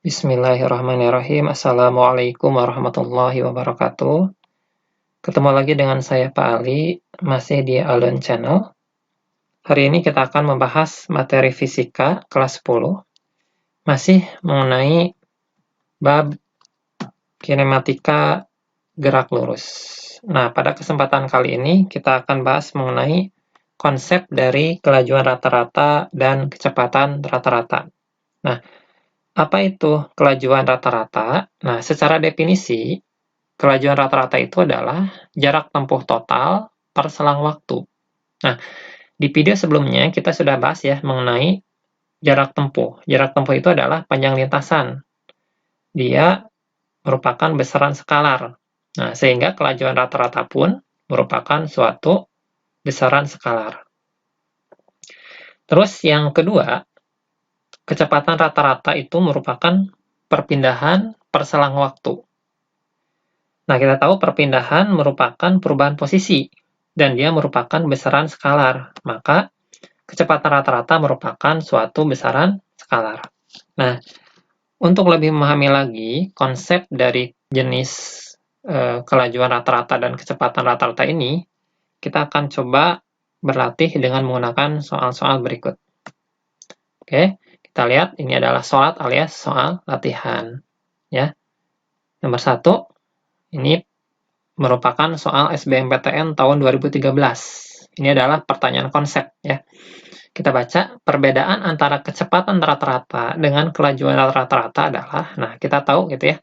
Bismillahirrahmanirrahim. Assalamualaikum warahmatullahi wabarakatuh. Ketemu lagi dengan saya Pak Ali, masih di Alun Channel. Hari ini kita akan membahas materi fisika kelas 10, masih mengenai bab kinematika gerak lurus. Nah, pada kesempatan kali ini kita akan bahas mengenai konsep dari kelajuan rata-rata dan kecepatan rata-rata. Nah, apa itu kelajuan rata-rata? Nah, secara definisi, kelajuan rata-rata itu adalah jarak tempuh total per selang waktu. Nah, di video sebelumnya kita sudah bahas ya mengenai jarak tempuh. Jarak tempuh itu adalah panjang lintasan. Dia merupakan besaran skalar. Nah, sehingga kelajuan rata-rata pun merupakan suatu besaran skalar. Terus yang kedua, kecepatan rata-rata itu merupakan perpindahan per selang waktu. Nah, kita tahu perpindahan merupakan perubahan posisi, dan dia merupakan besaran skalar. Maka, kecepatan rata-rata merupakan suatu besaran skalar. Nah, untuk lebih memahami lagi konsep dari jenis kelajuan rata-rata dan kecepatan rata-rata ini, kita akan coba berlatih dengan menggunakan soal-soal berikut. Oke, kita lihat ini adalah soal alias soal latihan. Ya, nomor 1, ini merupakan soal SBMPTN tahun 2013. Ini adalah pertanyaan konsep ya. Kita baca, perbedaan antara kecepatan rata-rata dengan kelajuan rata-rata adalah, nah kita tahu gitu ya,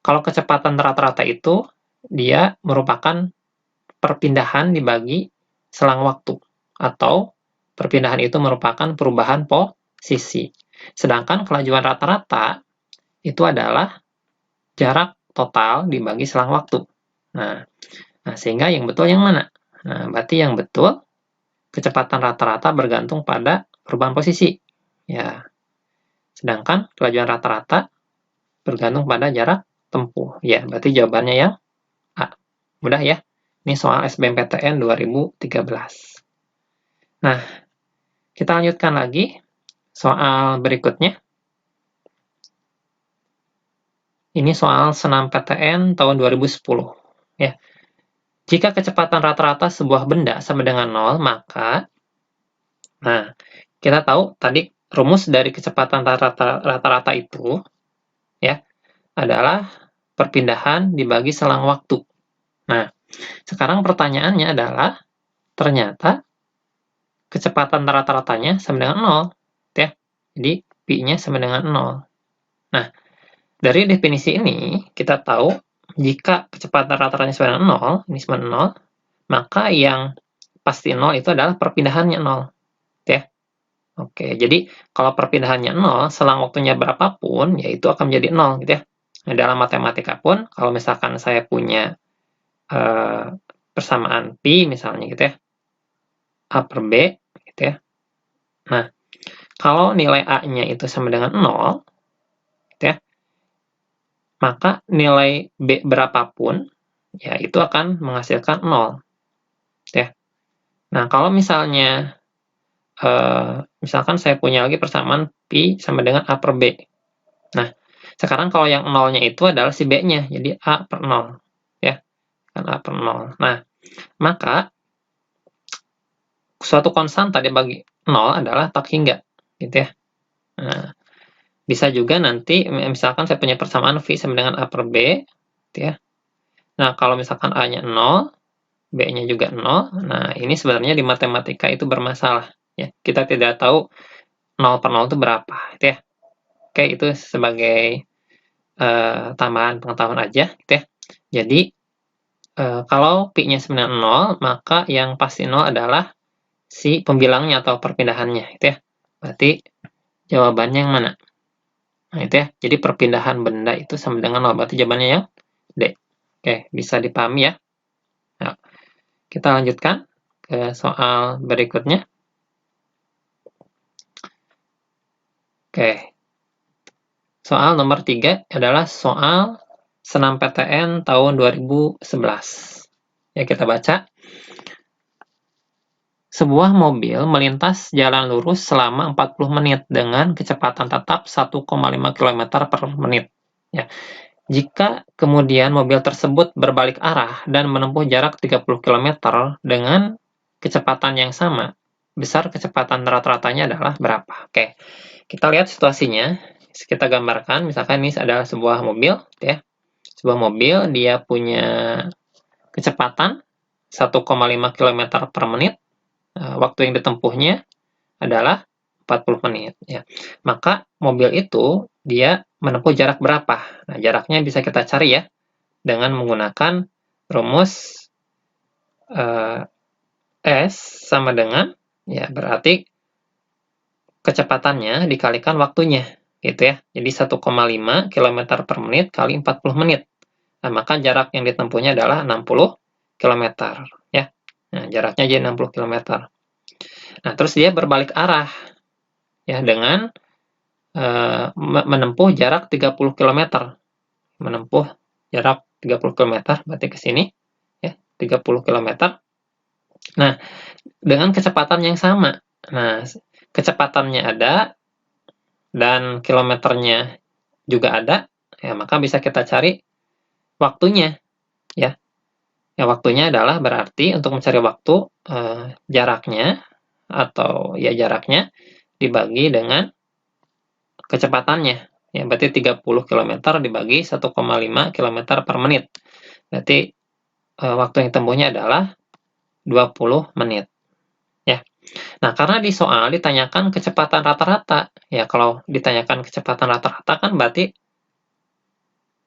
kalau kecepatan rata-rata itu dia merupakan perpindahan dibagi selang waktu, atau perpindahan itu merupakan perubahan posisi. Sedangkan kelajuan rata-rata itu adalah jarak total dibagi selang waktu. Nah, sehingga yang betul yang mana? Nah, berarti yang betul kecepatan rata-rata bergantung pada perubahan posisi. Ya. Sedangkan kelajuan rata-rata bergantung pada jarak tempuh. Ya, berarti jawabannya yang A. Mudah ya. Ini soal SBMPTN 2013. Nah, kita lanjutkan lagi soal berikutnya. Ini soal senam PTN tahun 2010. Ya. Jika kecepatan rata-rata sebuah benda sama dengan 0, maka kita tahu tadi rumus dari kecepatan rata-rata itu ya adalah perpindahan dibagi selang waktu. Nah, sekarang pertanyaannya adalah ternyata kecepatan rata-ratanya sama dengan 0 ya. Jadi pi-nya sama dengan 0. Nah, dari definisi ini kita tahu jika kecepatan rata-ratanya sama dengan 0, ini sama dengan 0, maka yang pasti 0 itu adalah perpindahannya 0. Ya. Oke, jadi kalau perpindahannya 0, selang waktunya berapapun, ya itu akan menjadi 0 gitu ya. Nah, dalam matematika pun, kalau misalkan saya punya persamaan pi misalnya gitu ya, A per B gitu ya. Nah, kalau nilai A-nya itu sama dengan 0, gitu ya, maka nilai B berapapun, ya itu akan menghasilkan 0. Gitu ya. Nah, kalau misalnya misalkan saya punya lagi persamaan pi sama dengan A per B. Nah, sekarang kalau yang 0-nya itu adalah si B-nya, jadi A per 0. Ya, kan A per 0. Nah, maka suatu konstanta dibagi 0 adalah tak hingga. Gitu ya. Nah, bisa juga nanti, misalkan saya punya persamaan V sama dengan A per B. Gitu ya. Nah, kalau misalkan A-nya 0, B-nya juga 0, nah ini sebenarnya di matematika itu bermasalah. Ya. Kita tidak tahu 0 per 0 itu berapa. Gitu ya. Oke, itu sebagai tambahan pengetahuan aja. Gitu ya. Jadi, kalau pi-nya sebenarnya 0, maka yang pasti 0 adalah si pembilangnya atau perpindahannya. Gitu ya. Berarti jawabannya yang mana? Nah, itu ya. Jadi perpindahan benda itu sama dengan 0. Berarti jawabannya yang D. Oke, bisa dipahami ya. Nah, kita lanjutkan ke soal berikutnya. Oke. Soal nomor 3 adalah soal senam PTN tahun 2011. Ya, kita baca. sebuah mobil melintas jalan lurus selama 40 menit dengan kecepatan tetap 1,5 km per menit. Ya. Jika kemudian mobil tersebut berbalik arah dan menempuh jarak 30 km dengan kecepatan yang sama, besar kecepatan rata-ratanya adalah berapa? Oke, kita lihat situasinya. Kita gambarkan, misalkan ini adalah sebuah mobil, ya. Sebuah mobil, dia punya kecepatan 1,5 km per menit. Waktu yang ditempuhnya adalah 40 menit. Ya. Maka mobil itu dia menempuh jarak berapa? Nah, jaraknya bisa kita cari ya dengan menggunakan rumus S sama dengan, ya berarti kecepatannya dikalikan waktunya, gitu ya. Jadi 1,5 km per menit kali 40 menit. Nah, maka jarak yang ditempuhnya adalah 60 km. Ya. Nah, jaraknya jadi 60 km. Nah, terus dia berbalik arah ya dengan menempuh jarak 30 km. Menempuh jarak 30 km berarti ke sini ya, 30 km. Nah, dengan kecepatan yang sama. Nah, kecepatannya ada dan kilometernya juga ada, ya maka bisa kita cari waktunya ya. Ya, waktunya adalah berarti untuk mencari waktu jaraknya atau ya jaraknya dibagi dengan kecepatannya. Ya, berarti 30 km dibagi 1,5 km per menit. Berarti waktu yang tempuhnya adalah 20 menit. Ya. Nah, karena di soal ditanyakan kecepatan rata-rata, ya kalau ditanyakan kecepatan rata-rata kan berarti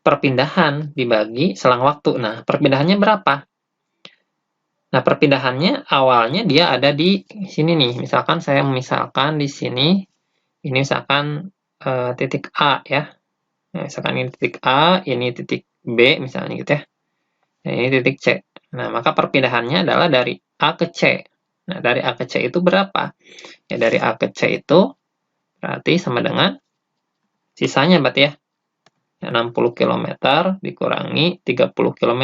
perpindahan dibagi selang waktu. Nah, perpindahannya berapa? Nah, perpindahannya awalnya dia ada di sini nih. Misalkan saya misalkan di sini, ini misalkan titik A ya. Nah, misalkan ini titik A, ini titik B misalnya gitu ya. Nah, ini titik C. Nah, maka perpindahannya adalah dari A ke C. Nah, dari A ke C itu berapa? Ya, dari A ke C itu berarti sama dengan sisanya berarti ya. 60 km dikurangi 30 km.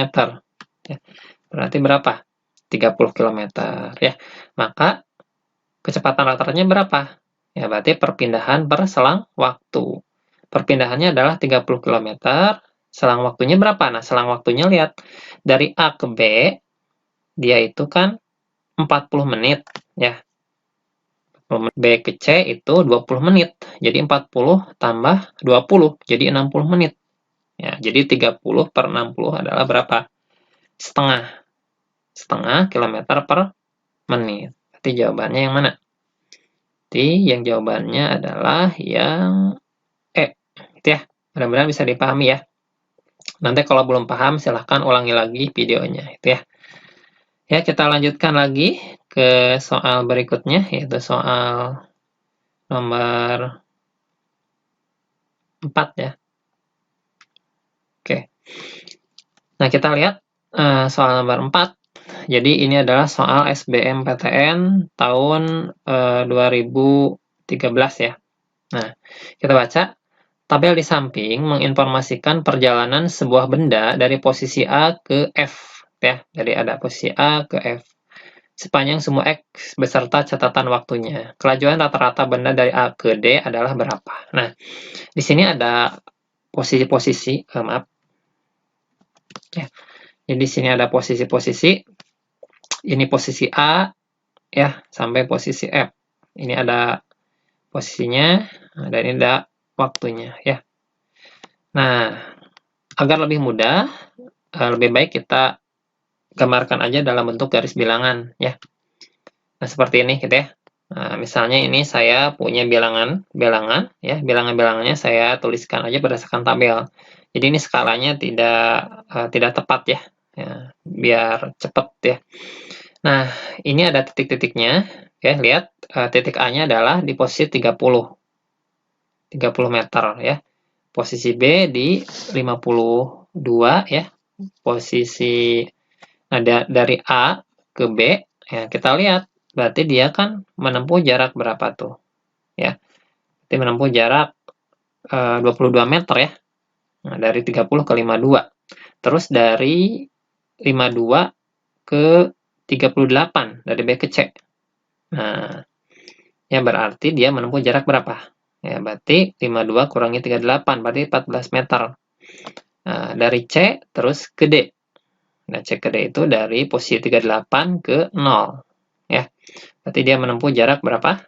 Ya, berarti berapa? 30 km ya. Maka kecepatan rata-ratanya berapa? Ya, berarti perpindahan per selang waktu. Perpindahannya adalah 30 km, selang waktunya berapa? Nah, selang waktunya lihat dari A ke B, dia itu kan 40 menit ya. B ke C itu 20 menit. Jadi 40 tambah 20, jadi 60 menit. Ya, jadi 30 per 60 adalah berapa? Setengah. Setengah kilometer per menit. Berarti jawabannya yang mana? Berarti yang jawabannya adalah yang E. Gitu ya. Mudah-mudahan bisa dipahami ya. Nanti kalau belum paham, silahkan ulangi lagi videonya. Itu ya. Ya, kita lanjutkan lagi ke soal berikutnya, yaitu soal nomor 4 ya. Oke. Nah, kita lihat soal nomor 4. Jadi ini adalah soal SBMPTN tahun 2013 ya. Nah, kita baca. Tabel di samping menginformasikan perjalanan sebuah benda dari posisi A ke F. Ya, jadi ada posisi A ke F. Sepanjang semua X beserta catatan waktunya. Kelajuan rata-rata benda dari A ke D adalah berapa? Nah, di sini ada posisi-posisi, maaf. Ya, jadi di sini ada posisi-posisi. Ini posisi A, ya, sampai posisi F. Ini ada posisinya, dan ini ada waktunya, ya. Nah, agar lebih mudah, lebih baik kita gambarkan aja dalam bentuk garis bilangan, ya. Nah, seperti ini gitu ya. Nah, misalnya ini saya punya bilangan, ya, bilangan-bilangannya saya tuliskan aja berdasarkan tabel. Jadi ini skalanya tidak tepat ya, biar cepat ya. Nah, ini ada titik-titiknya, ya, lihat titik A-nya adalah di posisi 30 meter ya. Posisi B di 52 ya. Posisi dari A ke B ya, kita lihat berarti dia kan menempuh jarak berapa tuh ya, berarti menempuh jarak 22 meter ya. Nah, dari 30 ke 52, terus dari 52 ke 38 dari B ke C Nah, ya berarti dia menempuh jarak berapa? Ya, berarti 52 kurangi 38, berarti 14 meter. Nah, dari C terus ke D. Nah, C ke D itu dari posisi 38 ke 0. Ya, berarti dia menempuh jarak berapa?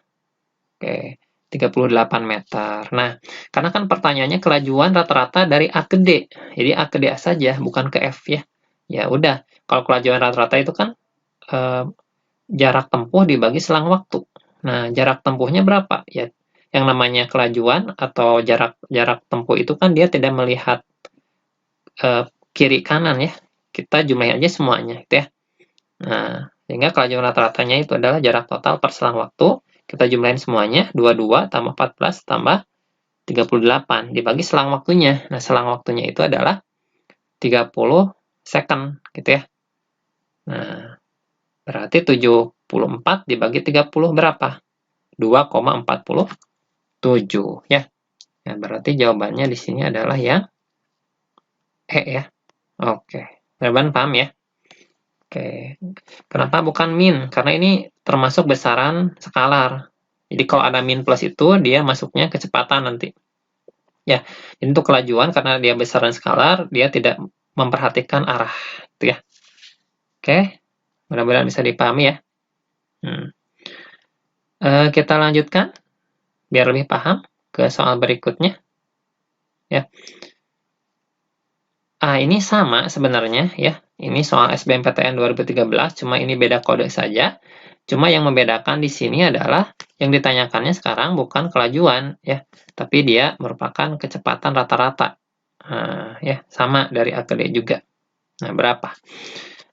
Oke, 38 meter. Nah, karena kan pertanyaannya kelajuan rata-rata dari A ke D. Jadi A ke D saja, bukan ke F ya. Ya udah, kalau kelajuan rata-rata itu kan eh, jarak tempuh dibagi selang waktu. Nah, jarak tempuhnya berapa? Ya, yang namanya kelajuan atau jarak tempuh itu kan dia tidak melihat kiri kanan ya. Kita jumlahin aja semuanya gitu ya. Nah, sehingga kelajuan rata-ratanya itu adalah jarak total per selang waktu. Kita jumlahin semuanya, 22 tambah 14 tambah 38 dibagi selang waktunya. Nah, selang waktunya itu adalah 30 second gitu ya. Nah, berarti 74 dibagi 30 berapa? 2,47 ya. Nah, berarti jawabannya di sini adalah yang E ya. Oke. Teman paham ya? Oke. Kenapa bukan min? Karena ini termasuk besaran skalar. Jadi kalau ada min plus itu dia masuknya kecepatan nanti. Ya, untuk kelajuan karena dia besaran skalar, dia tidak memperhatikan arah itu ya. Oke. Mudah-mudahan bisa dipahami ya. Kita lanjutkan biar lebih paham ke soal berikutnya ya. Ini sama sebenarnya ya. Ini soal SBMPTN 2013, cuma ini beda kode saja. Cuma yang membedakan di sini adalah yang ditanyakannya sekarang bukan kelajuan ya, tapi dia merupakan kecepatan rata-rata. Nah, ya, sama dari A ke D juga. Nah, berapa?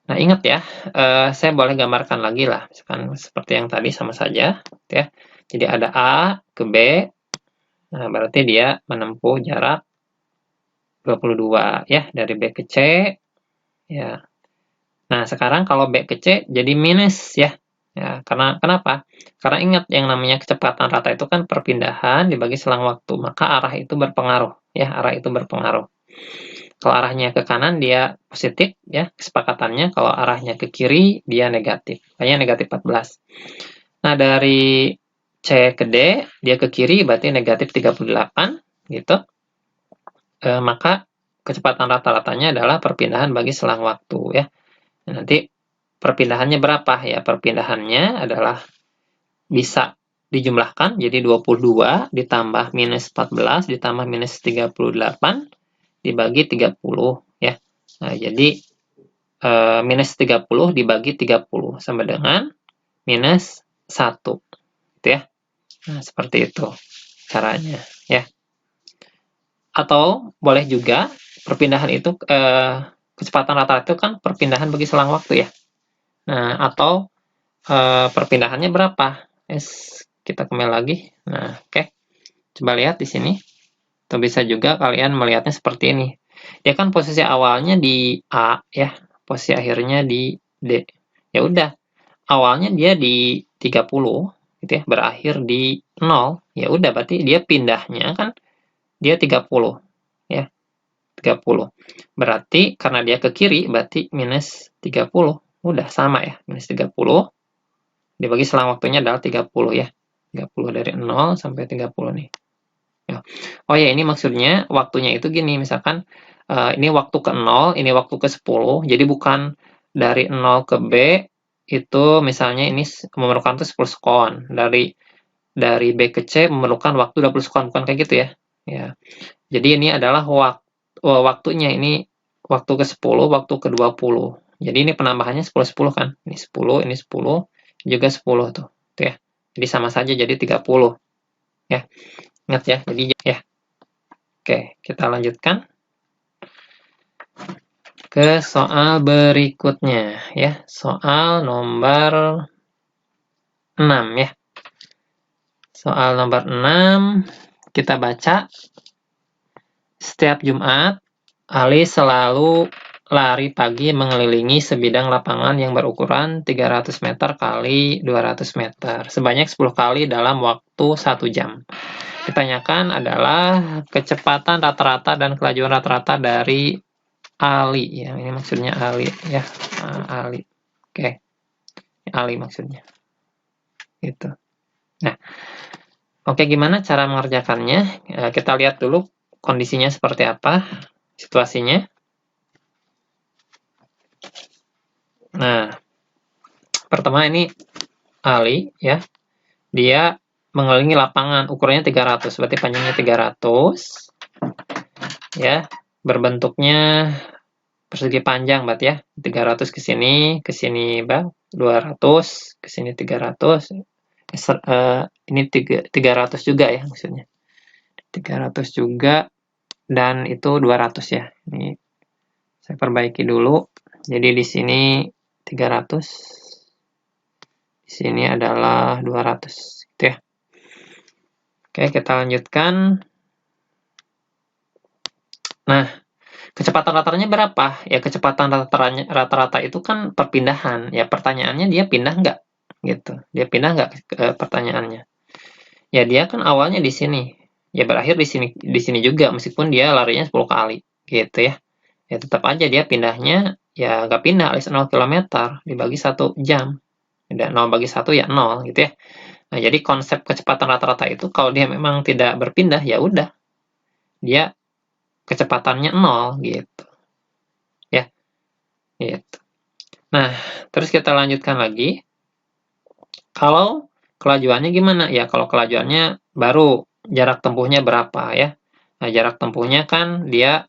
Nah, ingat ya, saya boleh gambarkan lagi lah, misalkan seperti yang tadi sama saja ya. Jadi ada A ke B. Nah, berarti dia menempuh jarak 22 ya, dari B ke C ya. Nah, sekarang kalau B ke C jadi minus ya. Ya, karena kenapa? Karena ingat yang namanya kecepatan rata itu kan perpindahan dibagi selang waktu, maka arah itu berpengaruh ya, arah itu berpengaruh. Kalau arahnya ke kanan dia positif ya, kesepakatannya. Kalau arahnya ke kiri dia negatif. Kayaknya negatif 14. Nah, dari C ke D dia ke kiri berarti negatif 38 gitu. Maka kecepatan rata-ratanya adalah perpindahan bagi selang waktu ya. Nanti perpindahannya berapa ya? Perpindahannya adalah bisa dijumlahkan jadi 22 ditambah minus 14 ditambah minus 38 dibagi 30 ya. Nah, jadi minus 30 dibagi 30 sama dengan minus 1 gitu ya. Nah, seperti itu caranya ya. Atau boleh juga perpindahan itu kecepatan rata-rata itu kan perpindahan bagi selang waktu ya. Nah, atau perpindahannya berapa? Kita kembali lagi. Nah, oke. Coba lihat di sini. Atau bisa juga kalian melihatnya seperti ini. Dia kan posisi awalnya di A ya, posisi akhirnya di D. Ya udah, awalnya dia di 30 gitu ya, berakhir di 0. Ya udah berarti dia pindahnya kan dia 30 ya, 30. Berarti karena dia ke kiri berarti minus 30. Udah sama ya, minus 30 dibagi selang waktunya adalah 30 ya. 30 dari 0 sampai 30 nih. Oh ya, ini maksudnya waktunya itu gini, misalkan ini waktu ke 0, ini waktu ke 10, jadi bukan dari 0 ke B, itu misalnya ini memerlukan tuh 10 sekon, dari B ke C memerlukan waktu 20 sekon, bukan kayak gitu ya. Ya. Jadi ini adalah waktunya, ini waktu ke 10, waktu ke 20. Jadi ini penambahannya 10-10 kan, ini 10, ini 10, juga 10 tuh ya. Jadi sama saja jadi 30 ya. Ingat ya, jadi ya. Oke, kita lanjutkan ke soal berikutnya ya. Soal nomor 6 ya. Soal nomor 6 kita baca. Setiap Jumat, Ali selalu lari pagi mengelilingi sebidang lapangan yang berukuran 300 meter kali 200 meter sebanyak 10 kali dalam waktu 1 jam. Ditanyakan adalah kecepatan rata-rata dan kelajuan rata-rata dari Ali ya, ini maksudnya Ali ya. Ali. Oke. Ali maksudnya. gitu. Nah, oke, gimana cara mengerjakannya? Kita lihat dulu kondisinya seperti apa, situasinya. Nah, pertama ini Ali, ya, dia mengelilingi lapangan, ukurannya 300, berarti panjangnya 300, ya, berbentuknya persegi panjang, berarti ya, 300 ke sini bang, 200, ke sini 300, ini 300 juga ya maksudnya, 300 juga, dan itu 200 ya. Ini saya perbaiki dulu. Jadi di sini 300, di sini adalah 200 gitu ya. Oke, kita lanjutkan. Nah, kecepatan rata-ratanya berapa? Ya, kecepatan rata-rata itu kan perpindahan. Ya, pertanyaannya dia pindah nggak? Gitu. Dia pindah nggak, pertanyaannya? Ya, dia kan awalnya di sini. Ya, berakhir di sini juga, meskipun dia larinya 10 kali. Gitu ya. Ya, tetap aja dia pindahnya, ya nggak pindah alias 0 km dibagi 1 jam. 0 bagi 1 ya 0 gitu ya. Nah, jadi konsep kecepatan rata-rata itu kalau dia memang tidak berpindah, ya udah. Dia kecepatannya 0 gitu. Ya, gitu. Nah, terus kita lanjutkan lagi. Kalau kelajuannya gimana? Ya, kalau kelajuannya baru jarak tempuhnya berapa ya. Nah, jarak tempuhnya kan dia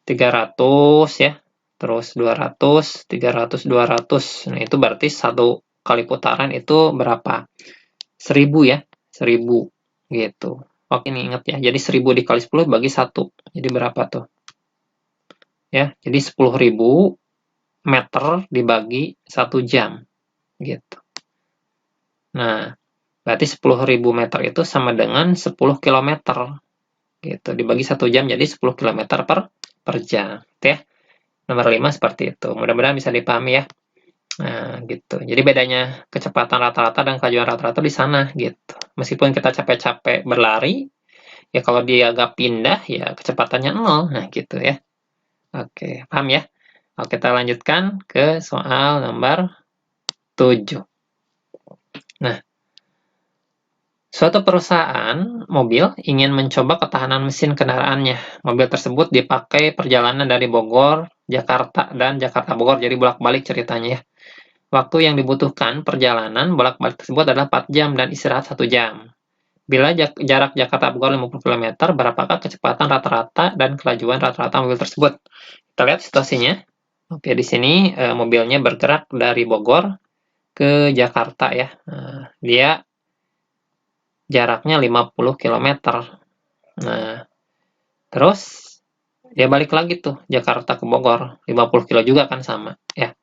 300 ya. Terus 200, 300, 200. Nah, itu berarti satu kali putaran itu berapa? 1000 ya. 1000 gitu. Oke, ini ingat ya. Jadi 1000 dikali 10 bagi 1. Jadi berapa tuh? Ya, jadi 10.000 meter dibagi 1 jam gitu. Nah, berarti 10.000 meter itu sama dengan 10 kilometer gitu. Dibagi 1 jam jadi 10 kilometer per jam gitu ya. Nomor 5 seperti itu. Mudah-mudahan bisa dipahami ya. Nah, gitu. Jadi bedanya kecepatan rata-rata dan kelajuan rata-rata di sana gitu. Meskipun kita capek-capek berlari, ya kalau dia agak pindah ya kecepatannya 0. Nah, gitu ya. Oke, paham ya? Oke, kita lanjutkan ke soal nomor 7. Nah, suatu perusahaan mobil ingin mencoba ketahanan mesin kendaraannya. Mobil tersebut dipakai perjalanan dari Bogor, Jakarta, dan Jakarta-Bogor. Jadi bolak-balik ceritanya ya. Waktu yang dibutuhkan perjalanan bolak-balik tersebut adalah 4 jam dan istirahat 1 jam. Bila jarak Jakarta-Bogor 50 km, berapakah kecepatan rata-rata dan kelajuan rata-rata mobil tersebut? Kita lihat situasinya. Oke, di sini mobilnya bergerak dari Bogor ke Jakarta ya. Nah, dia jaraknya 50 km. Nah, terus dia balik lagi tuh Jakarta ke Bogor, 50 kilo juga kan sama ya.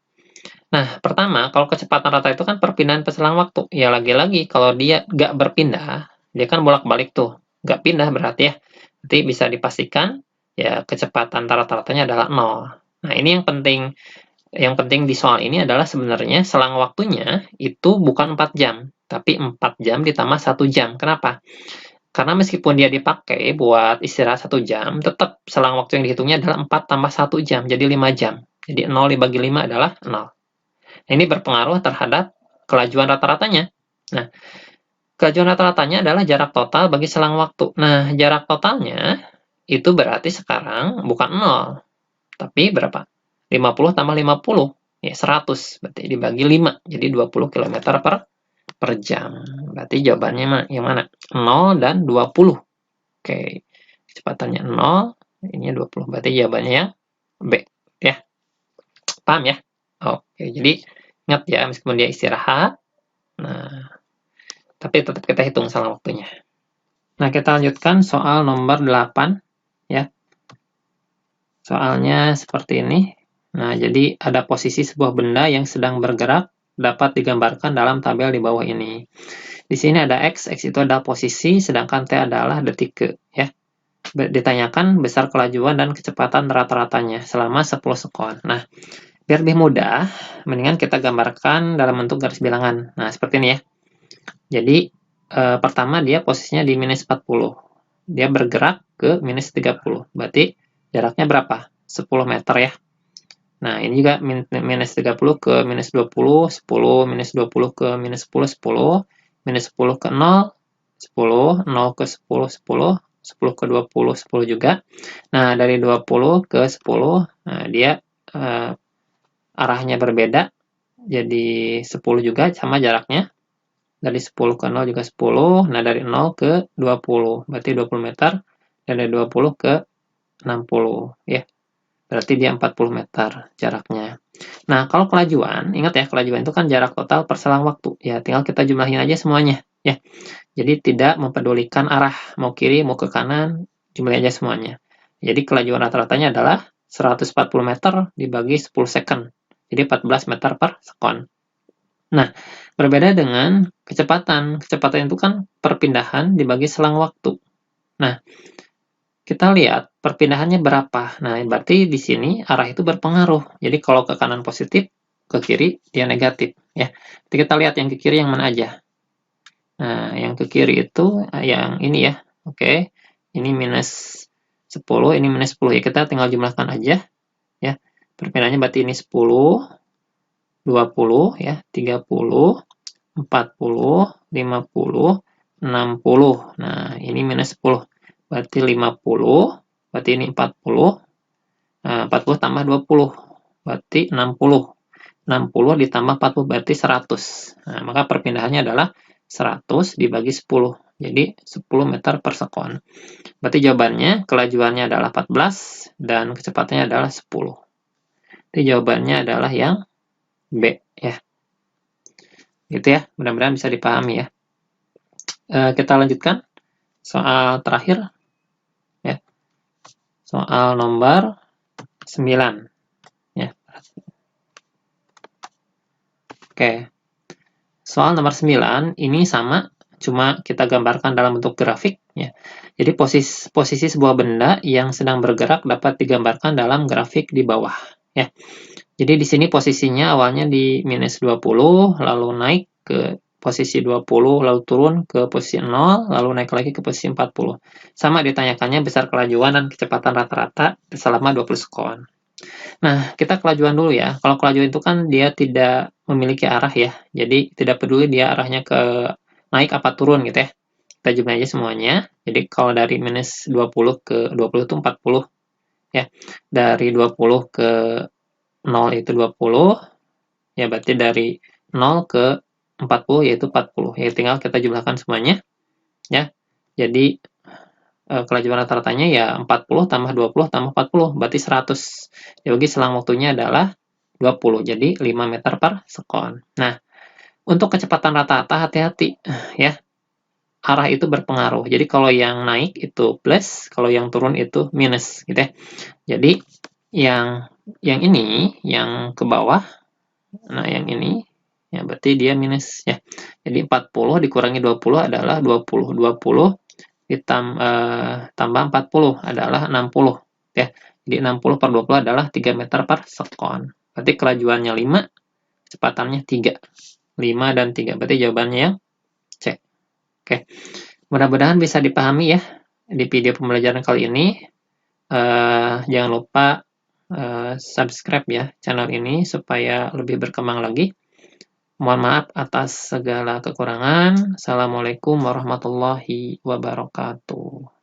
Nah, pertama, kalau kecepatan rata itu kan perpindahan perselang waktu. Ya lagi-lagi kalau dia nggak berpindah, dia kan bolak-balik tuh. Nggak pindah berarti ya. Nanti bisa dipastikan ya kecepatan rata-ratanya adalah 0. Nah, ini yang penting di soal ini adalah sebenarnya selang waktunya itu bukan 4 jam, tapi 4 jam ditambah 1 jam. Kenapa? Karena meskipun dia dipakai buat istirahat 1 jam, tetap selang waktu yang dihitungnya adalah 4 tambah 1 jam, jadi 5 jam. Jadi 0 dibagi 5 adalah 0. Nah, ini berpengaruh terhadap kelajuan rata-ratanya. Nah, kelajuan rata-ratanya adalah jarak total bagi selang waktu. Nah, jarak totalnya itu berarti sekarang bukan 0, tapi berapa? 50 tambah 50, ya 100. Berarti dibagi 5, jadi 20 km per jam. Berarti jawabannya yang mana? 0 dan 20. Oke, kecepatannya 0, ini 20. Berarti jawabannya yang B. Ya, paham ya? Oke, jadi ingat ya, meskipun dia istirahat, nah, tapi tetap kita hitung salah waktunya. Nah, kita lanjutkan soal nomor 8, ya. Soalnya seperti ini. Nah, jadi ada posisi sebuah benda yang sedang bergerak dapat digambarkan dalam tabel di bawah ini. Di sini ada X itu adalah posisi, sedangkan T adalah detik, ya. Ditanyakan besar kelajuan dan kecepatan rata-ratanya selama 10 sekon. Nah, biar lebih mudah, mendingan kita gambarkan dalam bentuk garis bilangan. Nah, seperti ini ya. Jadi, pertama dia posisinya di minus 40. Dia bergerak ke minus 30. Berarti jaraknya berapa? 10 meter ya. Nah, ini juga minus 30 ke minus 20, 10, minus 20 ke minus 10, 10, minus 10 ke 0, 10, 0 ke 10, 10, 10 ke 20, 10 juga. Nah, dari 20 ke 10, nah dia arahnya berbeda, jadi 10 juga sama jaraknya. Dari 10 ke 0 juga 10, nah dari 0 ke 20, berarti 20 meter, dan dari 20 ke 60, ya. Berarti dia 40 meter jaraknya. Nah, kalau kelajuan, ingat ya, kelajuan itu kan jarak total per selang waktu. Ya, tinggal kita jumlahin aja semuanya. Ya, jadi tidak mempedulikan arah, mau kiri, mau ke kanan, jumlahin aja semuanya. Jadi kelajuan rata-ratanya adalah 140 meter dibagi 10 second. Jadi 14 meter per sekon. Nah, berbeda dengan kecepatan. Kecepatan itu kan perpindahan dibagi selang waktu. Nah, kita lihat perpindahannya berapa. Nah, berarti di sini arah itu berpengaruh. Jadi kalau ke kanan positif, ke kiri dia negatif. Ya, jadi kita lihat yang ke kiri yang mana aja. Nah, yang ke kiri itu yang ini ya. Oke, ini minus 10, ini minus 10. Ya, kita tinggal jumlahkan aja. Ya, perpindahannya berarti ini 10, 20, ya, 30, 40, 50, 60. Nah, ini minus 10. Berarti 50, berarti ini 40. Nah, 40 tambah 20, berarti 60. 60 ditambah 40 berarti 100. Nah, maka perpindahannya adalah 100 dibagi 10. Jadi 10 meter per sekon. Berarti jawabannya, kelajuannya adalah 14 dan kecepatannya adalah 10. Jadi jawabannya adalah yang B ya. Gitu ya, mudah-mudahan bisa dipahami ya. Kita lanjutkan soal terakhir ya. Soal nomor 9 ya. Oke. Soal nomor 9 ini sama, cuma kita gambarkan dalam bentuk grafik ya. Jadi posisi sebuah benda yang sedang bergerak dapat digambarkan dalam grafik di bawah ya. Jadi di sini posisinya awalnya di minus 20, lalu naik ke posisi 20, lalu turun ke posisi 0, lalu naik lagi ke posisi 40. Sama ditanyakannya besar kelajuan dan kecepatan rata-rata selama 20 sekon. Nah, kita kelajuan dulu ya. Kalau kelajuan itu kan dia tidak memiliki arah ya. Jadi tidak peduli dia arahnya ke naik apa turun gitu ya. Kita jumlahin aja semuanya. Jadi kalau dari minus 20 ke 20 itu 40 ya. Dari 20 ke 0 itu 20. Ya berarti dari 0 ke 40 yaitu 40. Ya tinggal kita jumlahkan semuanya ya. Jadi kelajuan rata-ratanya ya 40 tambah 20 tambah 40, berarti 100. Dibagi selang waktunya adalah 20, jadi 5 meter per sekon. Nah, untuk kecepatan rata-rata hati-hati ya, arah itu berpengaruh. Jadi kalau yang naik itu plus, kalau yang turun itu minus gitu ya. Jadi yang ini, yang ke bawah, nah yang ini, ya berarti dia minus ya. Jadi 40 dikurangi 20 adalah 20. 20 tambah 40 adalah 60 ya. Jadi 60 per 20 adalah 3 meter per sekon. Berarti kelajuannya 5, kecepatannya 3. 5 dan 3. Berarti jawabannya yang C. Oke. Mudah-mudahan bisa dipahami ya di video pembelajaran kali ini. Jangan lupa subscribe ya channel ini supaya lebih berkembang lagi. Mohon maaf atas segala kekurangan. Assalamualaikum warahmatullahi wabarakatuh.